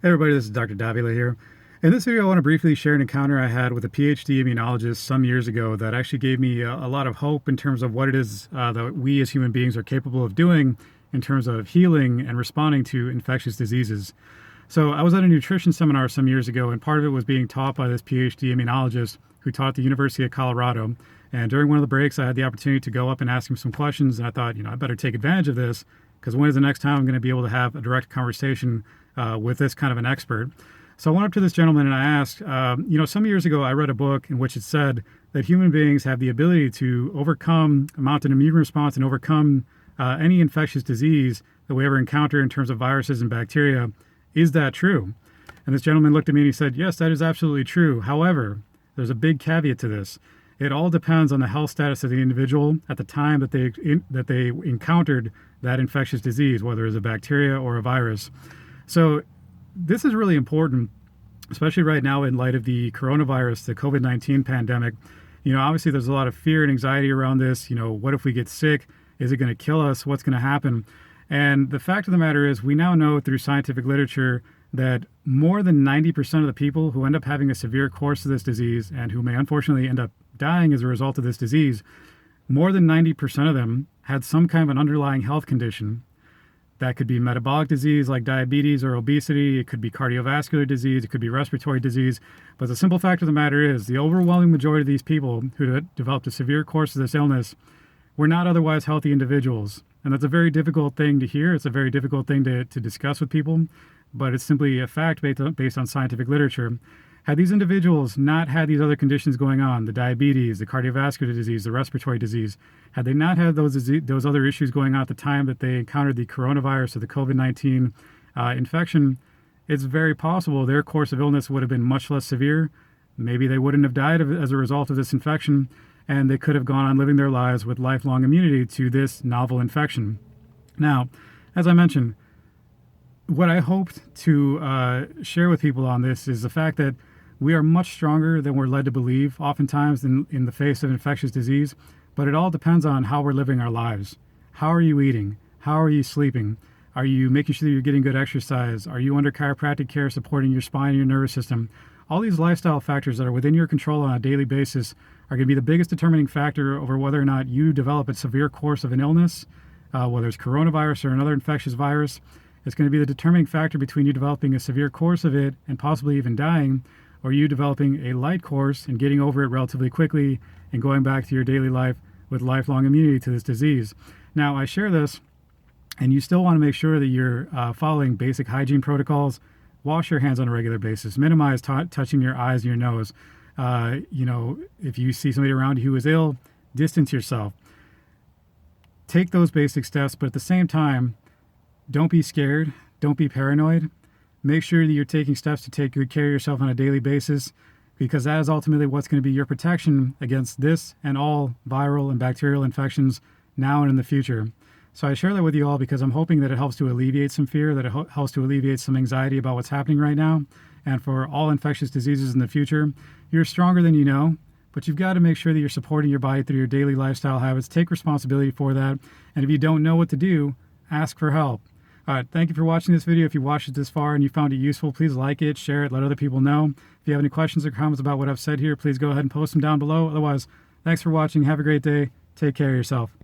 Hey everybody, this is Dr. Davila here. In this video, I want to briefly share an encounter I had with a PhD immunologist some years ago that actually gave me a lot of hope in terms of what it is that we as human beings are capable of doing in terms of healing and responding to infectious diseases. So I was at a nutrition seminar some years ago, and part of it was being taught by this PhD immunologist who taught at the University of Colorado. And during one of the breaks, I had the opportunity to go up and ask him some questions, and I thought, I better take advantage of this because when is the next time I'm going to be able to have a direct conversation with this kind of an expert? So I went up to this gentleman and I asked, some years ago I read a book in which it said that human beings have the ability to overcome, mount an immune response and overcome any infectious disease that we ever encounter in terms of viruses and bacteria. Is that true? And this gentleman looked at me and he said, yes, that is absolutely true. However, there's a big caveat to this. It all depends on the health status of the individual at the time that they encountered that infectious disease, whether it's a bacteria or a virus. So this is really important, especially right now in light of the coronavirus, the COVID-19 pandemic. Obviously there's a lot of fear and anxiety around this. What if we get sick? Is it going to kill us? What's going to happen? And the fact of the matter is we now know through scientific literature that more than 90% of the people who end up having a severe course of this disease and who may unfortunately end up dying as a result of this disease, more than 90% of them had some kind of an underlying health condition. That could be metabolic disease like diabetes or obesity. It could be cardiovascular disease. It could be respiratory disease. But the simple fact of the matter is the overwhelming majority of these people who developed a severe course of this illness were not otherwise healthy individuals. And that's a very difficult thing to hear. It's a very difficult thing to discuss with people, but it's simply a fact based on scientific literature. Had these individuals not had these other conditions going on, the diabetes, the cardiovascular disease, the respiratory disease, had they not had those other issues going on at the time that they encountered the coronavirus or the COVID-19 infection, it's very possible their course of illness would have been much less severe. Maybe they wouldn't have died as a result of this infection, and they could have gone on living their lives with lifelong immunity to this novel infection. Now, as I mentioned, what I hoped to share with people on this is the fact that we are much stronger than we're led to believe, oftentimes in the face of infectious disease, but it all depends on how we're living our lives. How are you eating? How are you sleeping? Are you making sure that you're getting good exercise? Are you under chiropractic care supporting your spine and your nervous system? All these lifestyle factors that are within your control on a daily basis are going to be the biggest determining factor over whether or not you develop a severe course of an illness, whether it's coronavirus or another infectious virus. It's going to be the determining factor between you developing a severe course of it and possibly even dying, or you developing a light course and getting over it relatively quickly and going back to your daily life with lifelong immunity to this disease. Now, I share this, and you still want to make sure that you're following basic hygiene protocols. Wash your hands on a regular basis. Minimize touching your eyes and your nose. If you see somebody around you who is ill, distance yourself. Take those basic steps, but at the same time, don't be scared. Don't be paranoid. Make sure that you're taking steps to take good care of yourself on a daily basis, because that is ultimately what's going to be your protection against this and all viral and bacterial infections now and in the future. So I share that with you all because I'm hoping that it helps to alleviate some fear, that it helps to alleviate some anxiety about what's happening right now. And for all infectious diseases in the future, you're stronger than you know, but you've got to make sure that you're supporting your body through your daily lifestyle habits. Take responsibility for that. And if you don't know what to do, ask for help. All right, thank you for watching this video. If you watched it this far and you found it useful, please like it, share it, let other people know. If you have any questions or comments about what I've said here, please go ahead and post them down below. Otherwise, thanks for watching. Have a great day. Take care of yourself.